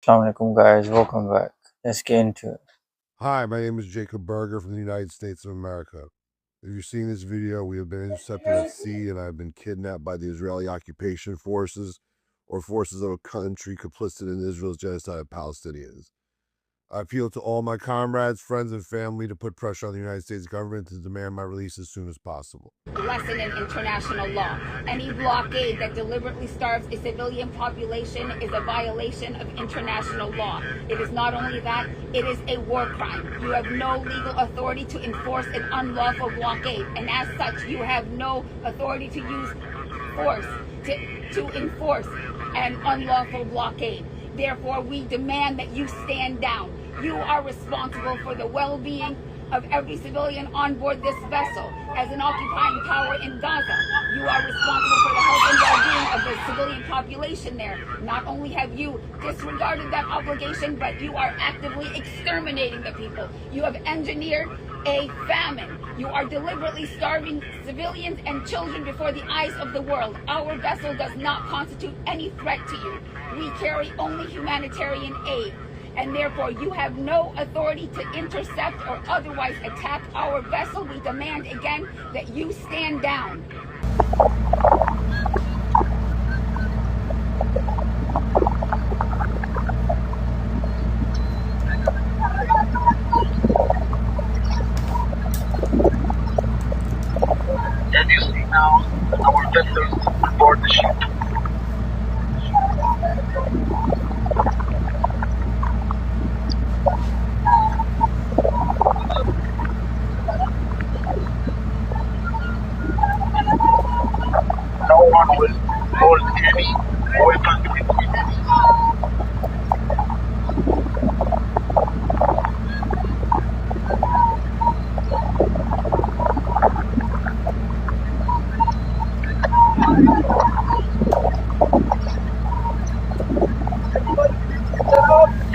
Assalamu alaikum guys, welcome back. Let's get into it. Hi, my name is Jacob Berger from the United States of America. If you're seeing this video, we have been intercepted at sea and I have been kidnapped by the Israeli occupation forces or forces of a country complicit in Israel's genocide of Palestinians. I appeal to all my comrades, friends, and family to put pressure on the United States government to demand my release as soon as possible. Lesson in international law. Any blockade that deliberately starves a civilian population is a violation of international law. It is not only that, it is a war crime. You have no legal authority to enforce an unlawful blockade, and as such, you have no authority to use force to enforce an unlawful blockade. Therefore, we demand that you stand down. You are responsible for the well-being of every civilian on board this vessel. As an occupying power in Gaza, you are responsible for the health and well-being of the civilian population there. Not only have you disregarded that obligation, but you are actively exterminating the people. You have engineered a famine. You are deliberately starving civilians and children before the eyes of the world. Our vessel does not constitute any threat to you. We carry only humanitarian aid, and therefore you have no authority to intercept or otherwise attack our vessel. We demand again that you stand down. As you see now, our vessels aboard the ship. No one will hold any weapon between us.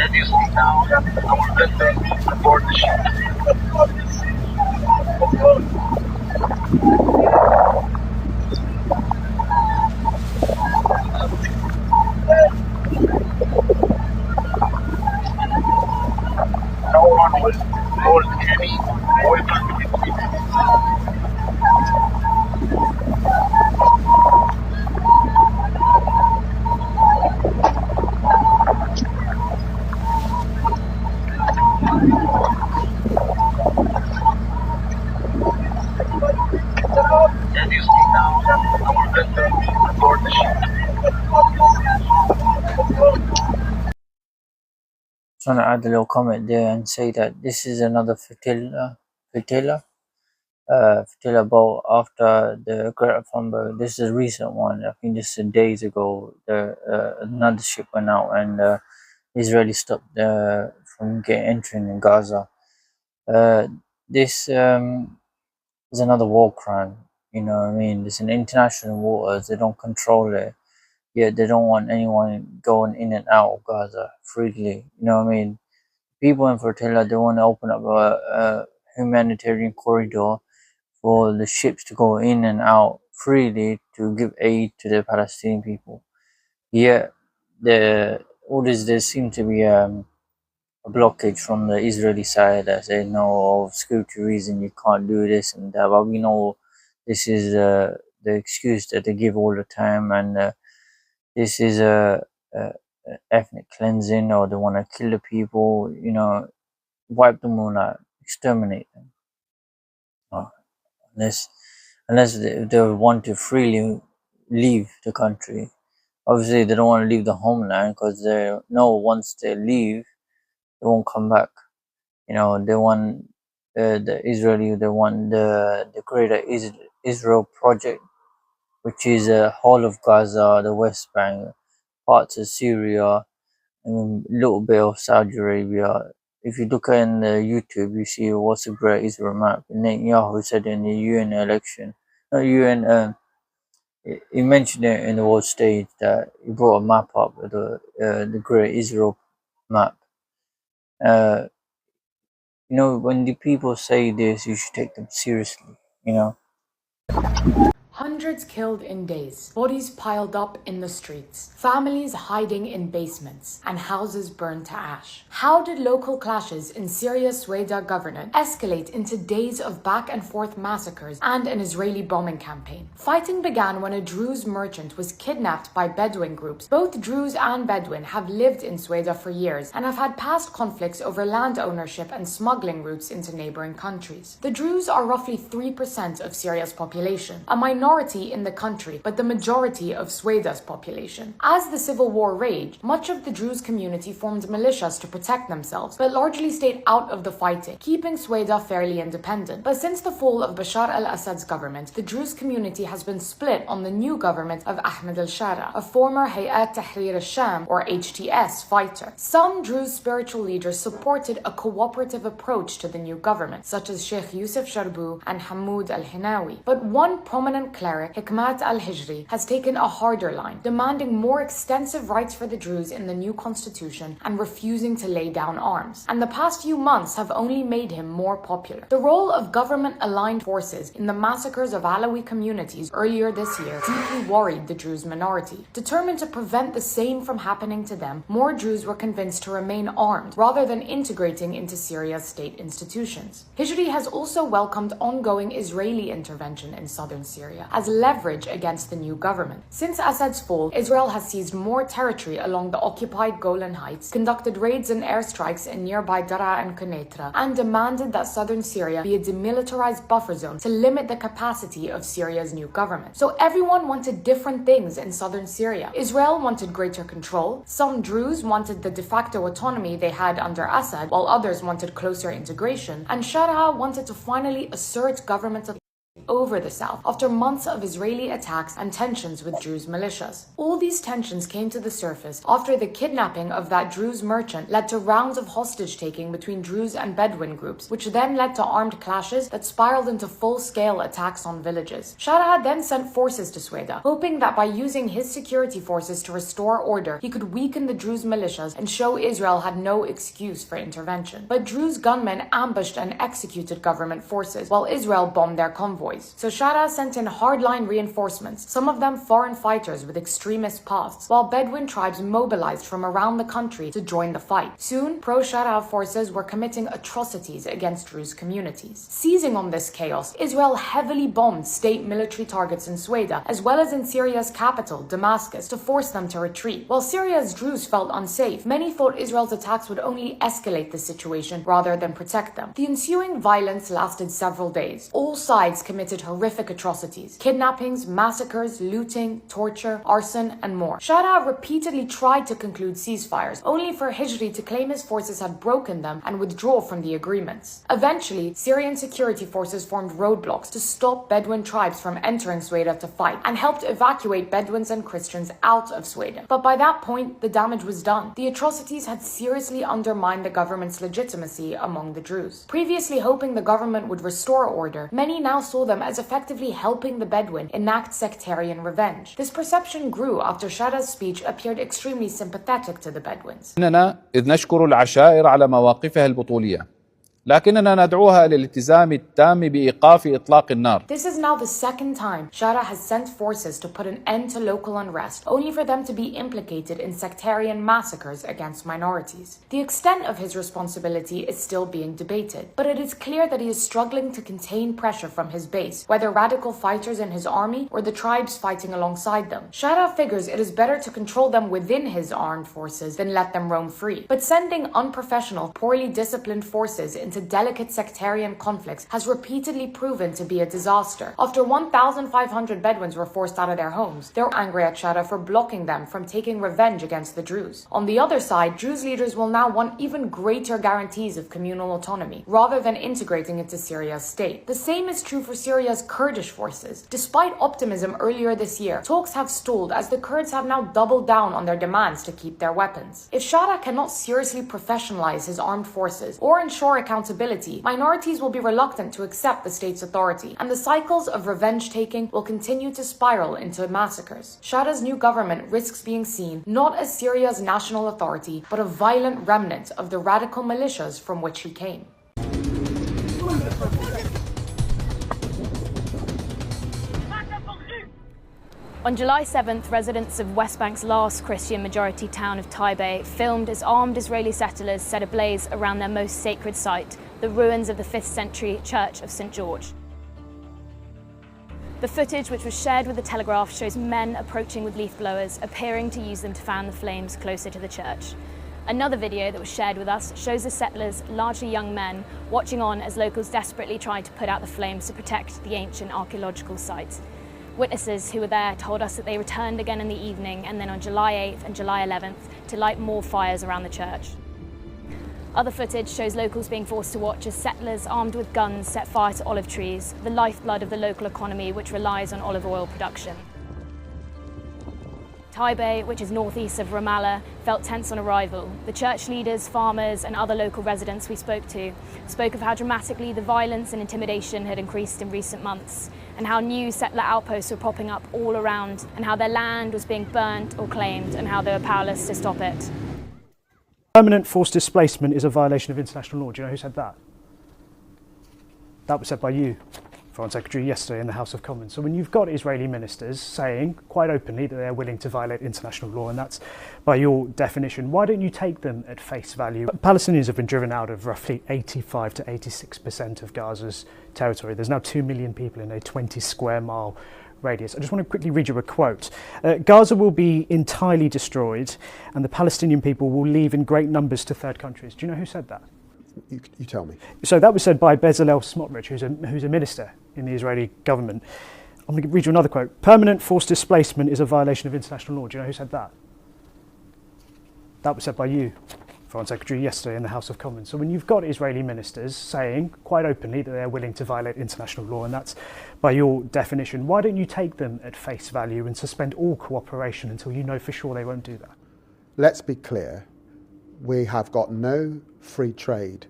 As you see now, our vessels aboard the ship. No one will hold any weapon between us. As you see now, our vessels aboard the ship. Just want to add a little comment there and say that this is another flotilla boat after the Greta Thunberg. This is a recent one. I think just days ago, another ship went out and Israeli stopped from entering in Gaza. Uh, this is another war crime. You know what I mean? It's an international waters. They don't control it. Yet they don't want anyone going in and out of Gaza freely. You know what I mean? People in Fertila, they want to open up a humanitarian corridor for the ships to go in and out freely to give aid to the Palestinian people. Yet there seem to be a blockage from the Israeli side that say no, of security reason you can't do this and that. But we know this is the excuse that they give all the time, and this is a ethnic cleansing, or they want to kill the people, wipe them all out, exterminate them. Uh, unless they want to freely leave the country. Obviously, they don't want to leave the homeland because they know once they leave, they won't come back. They want they want the Greater Israel Project, which is a whole of Gaza, the West Bank, parts of Syria, and a little bit of Saudi Arabia. If you look in the YouTube, you see what's the Great Israel map. Netanyahu said in the UN election, no UN, he mentioned it in the world stage that he brought a map up with the Great Israel map. When the people say this, you should take them seriously. Hundreds killed in days, bodies piled up in the streets, families hiding in basements, and houses burned to ash. How did local clashes in Syria's Sweda governorate escalate into days of back-and-forth massacres and an Israeli bombing campaign? Fighting began when a Druze merchant was kidnapped by Bedouin groups. Both Druze and Bedouin have lived in Sweda for years and have had past conflicts over land ownership and smuggling routes into neighboring countries. The Druze are roughly 3% of Syria's population, a minority in the country, but the majority of Sweda's population. As the civil war raged, much of the Druze community formed militias to protect themselves, but largely stayed out of the fighting, keeping Sweda fairly independent. But since the fall of Bashar al-Assad's government, the Druze community has been split on the new government of Ahmed al-Shara, a former Hayat Tahrir al-Sham, or HTS, fighter. Some Druze spiritual leaders supported a cooperative approach to the new government, such as Sheikh Yusuf Sharbu and Hamoud al-Hinawi. But one prominent cleric, Hikmat al-Hijri, has taken a harder line, demanding more extensive rights for the Druze in the new constitution and refusing to lay down arms. And the past few months have only made him more popular. The role of government-aligned forces in the massacres of Alawi communities earlier this year deeply worried the Druze minority. Determined to prevent the same from happening to them, more Druze were convinced to remain armed rather than integrating into Syria's state institutions. Hijri has also welcomed ongoing Israeli intervention in southern Syria as leverage against the new government. Since Assad's fall, Israel has seized more territory along the occupied Golan Heights, conducted raids and airstrikes in nearby Daraa and Quneitra, and demanded that southern Syria be a demilitarized buffer zone to limit the capacity of Syria's new government. So everyone wanted different things in southern Syria. Israel wanted greater control, some Druze wanted the de facto autonomy they had under Assad, while others wanted closer integration, and Shara wanted to finally assert government of over the south after months of Israeli attacks and tensions with Druze militias. All these tensions came to the surface after the kidnapping of that Druze merchant led to rounds of hostage-taking between Druze and Bedouin groups, which then led to armed clashes that spiraled into full-scale attacks on villages. Shara then sent forces to Sweda, hoping that by using his security forces to restore order, he could weaken the Druze militias and show Israel had no excuse for intervention. But Druze gunmen ambushed and executed government forces, while Israel bombed their convoys. So Shara sent in hardline reinforcements, some of them foreign fighters with extremist pasts, while Bedouin tribes mobilized from around the country to join the fight. Soon, pro-Shara forces were committing atrocities against Druze communities. Seizing on this chaos, Israel heavily bombed state military targets in Sweda, as well as in Syria's capital, Damascus, to force them to retreat. While Syria's Druze felt unsafe, many thought Israel's attacks would only escalate the situation rather than protect them. The ensuing violence lasted several days. All sides committed horrific atrocities: kidnappings, massacres, looting, torture, arson, and more. Shara repeatedly tried to conclude ceasefires, only for Hijri to claim his forces had broken them and withdraw from the agreements. Eventually, Syrian security forces formed roadblocks to stop Bedouin tribes from entering Sweda to fight, and helped evacuate Bedouins and Christians out of Sweda. But by that point, the damage was done. The atrocities had seriously undermined the government's legitimacy among the Druze. Previously hoping the government would restore order, many now saw them as effectively helping the Bedouin enact sectarian revenge. This perception grew after Shara's speech appeared extremely sympathetic to the Bedouins. إننا إذ نشكر العشائر على مواقفها البطولية لكننا ندعوها للالتزام التام بإيقاف إطلاق النار. This is now the second time Shara has sent forces to put an end to local unrest, only for them to be implicated in sectarian massacres against minorities. The extent of his responsibility is still being debated, but it is clear that he is struggling to contain pressure from his base, whether radical fighters in his army or the tribes fighting alongside them. Shara figures it is better to control them within his armed forces than let them roam free. But sending unprofessional, poorly disciplined forces into delicate sectarian conflicts has repeatedly proven to be a disaster. After 1,500 Bedouins were forced out of their homes, they're angry at Shara for blocking them from taking revenge against the Druze. On the other side, Druze leaders will now want even greater guarantees of communal autonomy, rather than integrating into Syria's state. The same is true for Syria's Kurdish forces. Despite optimism earlier this year, talks have stalled as the Kurds have now doubled down on their demands to keep their weapons. If Shara cannot seriously professionalize his armed forces or ensure accountability, minorities will be reluctant to accept the state's authority, and the cycles of revenge-taking will continue to spiral into massacres. Shara's new government risks being seen not as Syria's national authority, but a violent remnant of the radical militias from which he came. On July 7th, residents of West Bank's last Christian majority town of Taibeh filmed as armed Israeli settlers set ablaze around their most sacred site, the ruins of the 5th century Church of St. George. The footage, which was shared with the Telegraph, shows men approaching with leaf blowers, appearing to use them to fan the flames closer to the church. Another video that was shared with us shows the settlers, largely young men, watching on as locals desperately tried to put out the flames to protect the ancient archaeological site. Witnesses who were there told us that they returned again in the evening and then on July 8th and July 11th to light more fires around the church. Other footage shows locals being forced to watch as settlers armed with guns set fire to olive trees, the lifeblood of the local economy which relies on olive oil production. Taibeh, which is northeast of Ramallah, felt tense on arrival. The church leaders, farmers and other local residents we spoke to spoke of how dramatically the violence and intimidation had increased in recent months, and how new settler outposts were popping up all around, and how their land was being burnt or claimed, and how they were powerless to stop it. Permanent forced displacement is a violation of international law. Do you know who said that? That was said by you, Foreign Secretary, yesterday in the House of Commons. So when you've got Israeli ministers saying quite openly that they're willing to violate international law, and that's by your definition, why don't you take them at face value? Palestinians have been driven out of roughly 85 to 86% of Gaza's territory. There's now 2 million people in a 20 square mile radius. I just want to quickly read you a quote. Gaza will be entirely destroyed and the Palestinian people will leave in great numbers to third countries. Do you know who said that? You tell me. So that was said by Bezalel Smotrich, who's a minister in the Israeli government. I'm going to read you another quote. Permanent forced displacement is a violation of international law. Do you know who said that? That was said by you, Foreign Secretary, yesterday in the House of Commons. So when you've got Israeli ministers saying quite openly that they're willing to violate international law, and that's by your definition, why don't you take them at face value and suspend all cooperation until you know for sure they won't do that? Let's be clear. We have got no free trade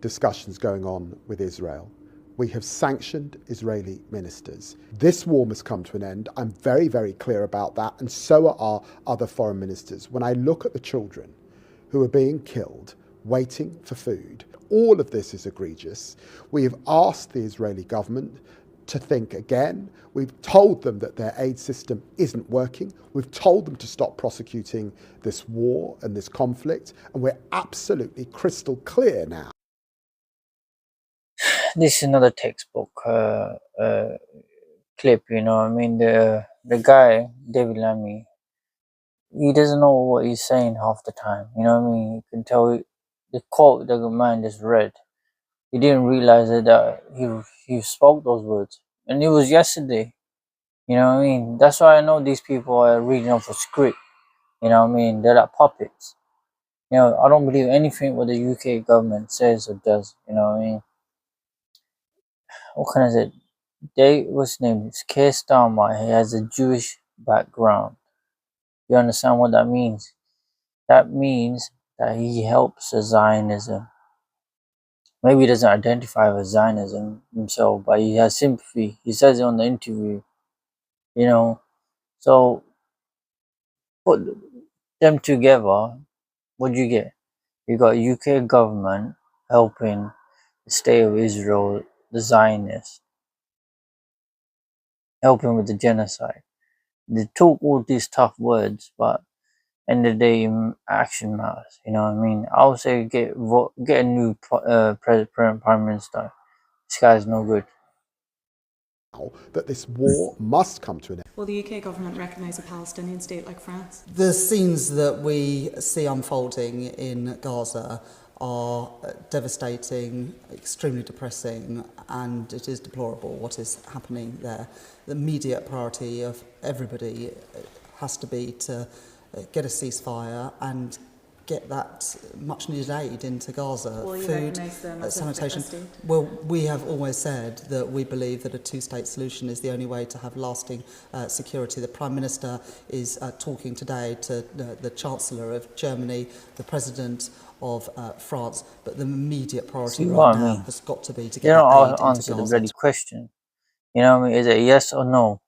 discussions going on with Israel. We have sanctioned Israeli ministers. This war must come to an end. I'm very, very clear about that, and so are our other foreign ministers. When I look at the children who are being killed, waiting for food, all of this is egregious. We have asked the Israeli government to think again. We've told them that their aid system isn't working. We've told them to stop prosecuting this war and this conflict, and we're absolutely crystal clear now. This is another textbook clip, you know. I mean, the guy, David Lammy, he doesn't know what he's saying half the time, you know what I mean? You can tell the quote that the man just read. He didn't realize that he spoke those words. And it was yesterday, you know what I mean? That's why I know these people are reading off a script, you know what I mean? They're like puppets. You know, I don't believe anything what the UK government says or does, you know what I mean? What can I say? What's his name? It's Keir Starmer. He has a Jewish background. You understand what that means? That means that he helps Zionism. Maybe he doesn't identify with Zionism himself, but he has sympathy. He says it on the interview, you know. So put them together, what do you get? You got UK government helping the state of Israel, the Zionists, helping with the genocide. They talk all these tough words, but end of the day, action matters. You know what I mean? I would say get a new president, prime minister. This guy's no good. That this war must come to an end. Will the UK government recognise a Palestinian state like France? The scenes that we see unfolding in Gaza are devastating, extremely depressing, and it is deplorable what is happening there. The immediate priority of everybody has to be to get a ceasefire and get that much needed aid into Gaza. Will you food, recognise them as sanitation. a state? Well, we have always said that we believe that a two-state solution is the only way to have lasting security. The Prime Minister is talking today to the Chancellor of Germany, the President of France, but the immediate priority right now has got to be to get aid into Gaza. Answer the bloody question. You know what I mean? Is it yes or no?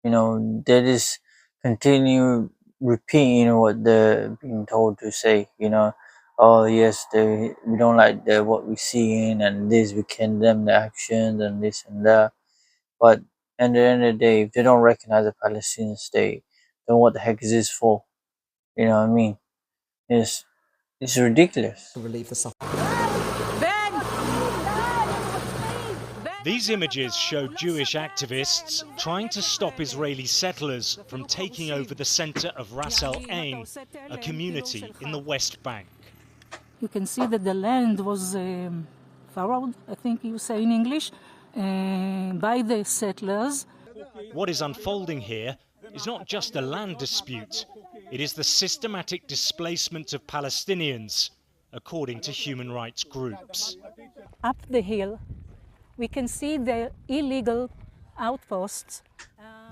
You know, they just continue repeating what they're being told to say, you know. Oh yes, we don't like what we're seeing, and this, we condemn the actions and this and that. But And at the end of the day, if they don't recognize a Palestinian state, then what the heck is this for? You know what I mean? It's ridiculous. To relieve the suffering. These images show Jewish activists trying to stop Israeli settlers from taking over the center of Ras Al Ain, a community in the West Bank. You can see that the land was furrowed, I think you say in English, by the settlers. What is unfolding here is not just a land dispute, it is the systematic displacement of Palestinians, according to human rights groups. Up the hill, we can see the illegal outposts.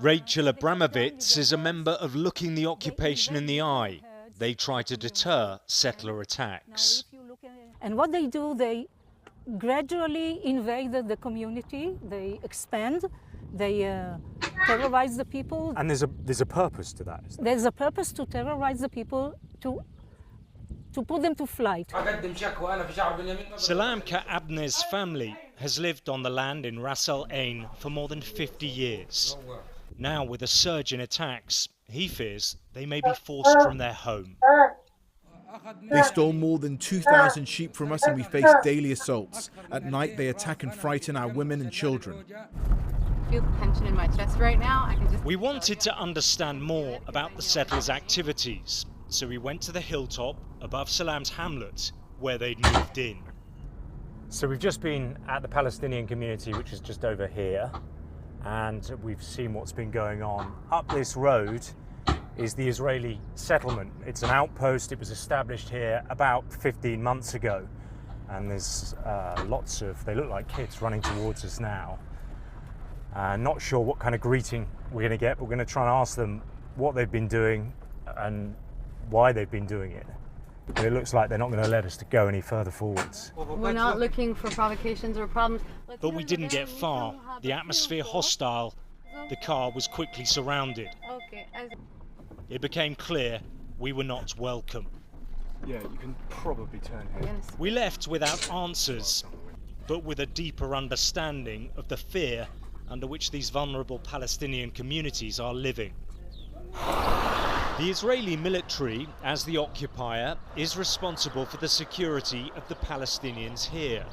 Rachel Abramovitz is a member of Looking the Occupation in the Eye. They try to deter settler attacks. And what they do, they gradually invade the community, they expand, they terrorize the people. And there's a purpose to that, isn't there? There's a purpose to terrorize the people, to put them to flight. Salam Ka'abneh's family has lived on the land in Ras Al Ain for more than 50 years. Now, with a surge in attacks, he fears they may be forced from their home. They stole more than 2,000 sheep from us and we face daily assaults. At night, they attack and frighten our women and children. I feel tension in my chest right now. We wanted to understand more about the settlers' activities, so we went to the hilltop above Salam's hamlet, where they'd moved in. So we've just been at the Palestinian community, which is just over here, and we've seen what's been going on. Up this road is the Israeli settlement. It's an outpost. It was established here about 15 months ago, and there's lots of, they look like kids running towards us now. Not sure what kind of greeting we're going to get, but we're going to try and ask them what they've been doing and why they've been doing it. But it looks like they're not going to let us to go any further forwards. We're not looking for provocations or problems. But we didn't get far. The atmosphere hostile. The car was quickly surrounded. It became clear we were not welcome. Yeah, you can probably turn here. We left without answers, but with a deeper understanding of the fear under which these vulnerable Palestinian communities are living. The Israeli military, as the occupier, is responsible for the security of the Palestinians here.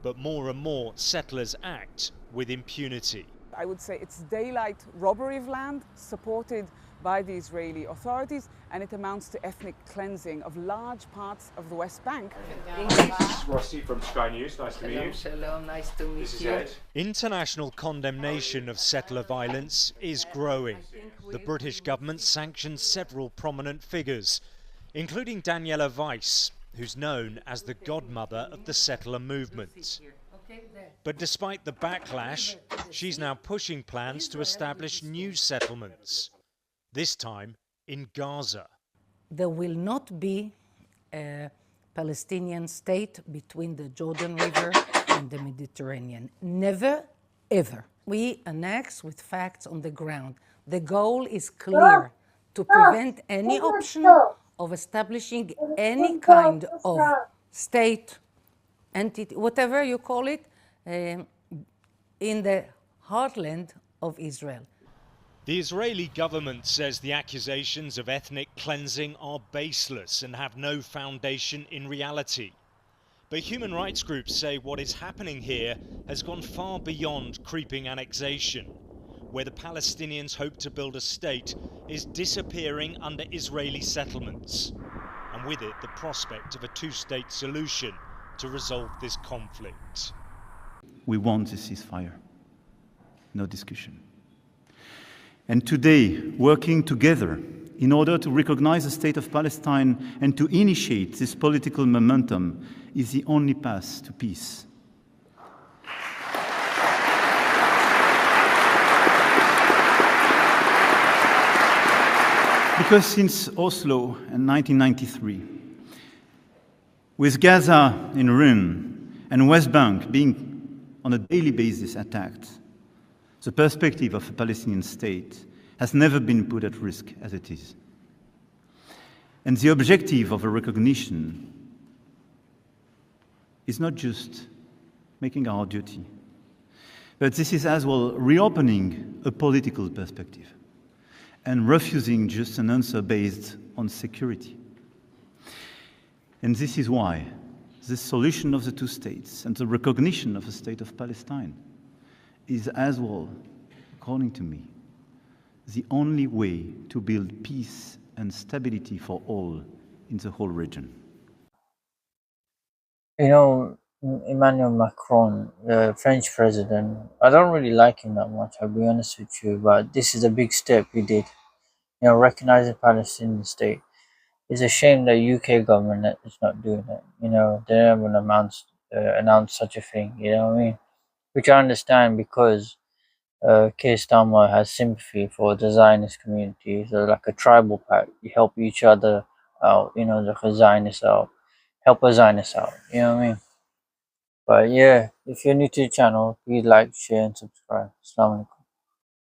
But more and more settlers act with impunity. I would say it's daylight robbery of land supported by the Israeli authorities, and it amounts to ethnic cleansing of large parts of the West Bank. This is Rossi from Sky News. Nice to meet you. Shalom, nice to meet This is you. Ed. International condemnation of settler violence is growing. The British government sanctioned several prominent figures, including Daniela Weiss, who's known as the godmother of the settler movement. But despite the backlash, she's now pushing plans to establish new settlements, this time in Gaza. There will not be a Palestinian state between the Jordan River and the Mediterranean. Never, ever. We annex with facts on the ground. The goal is clear: to prevent any option of establishing any kind of state, entity, whatever you call it, in the heartland of Israel. The Israeli government says the accusations of ethnic cleansing are baseless and have no foundation in reality. But human rights groups say what is happening here has gone far beyond creeping annexation, where the Palestinians hope to build a state is disappearing under Israeli settlements, and with it the prospect of a two-state solution to resolve this conflict. We want a ceasefire, no discussion. And today, working together in order to recognize the state of Palestine and to initiate this political momentum is the only path to peace. Because since Oslo in 1993, with Gaza in ruin and West Bank being on a daily basis attacked, the perspective of a Palestinian state has never been put at risk as it is. And the objective of a recognition is not just making our duty, But this is as well reopening a political perspective and refusing just an answer based on security. And this is why the solution of the two states and the recognition of the state of Palestine is as well, according to me, the only way to build peace and stability for all in the whole region. You know, Emmanuel Macron, the French president, I don't really like him that much, I'll be honest with you, but this is a big step he did. You know, recognizing Palestinian state. It's a shame the UK government is not doing it. You know, they haven't announced such a thing. You know what I mean? Which I understand because Keir Starmer has sympathy for the Zionist community. So like a tribal pact, you help each other out. You know, the Zionists out, help a Zionist out. You know what I mean? But yeah, if you're new to the channel, please like, share, and subscribe. Assalamu alaikum.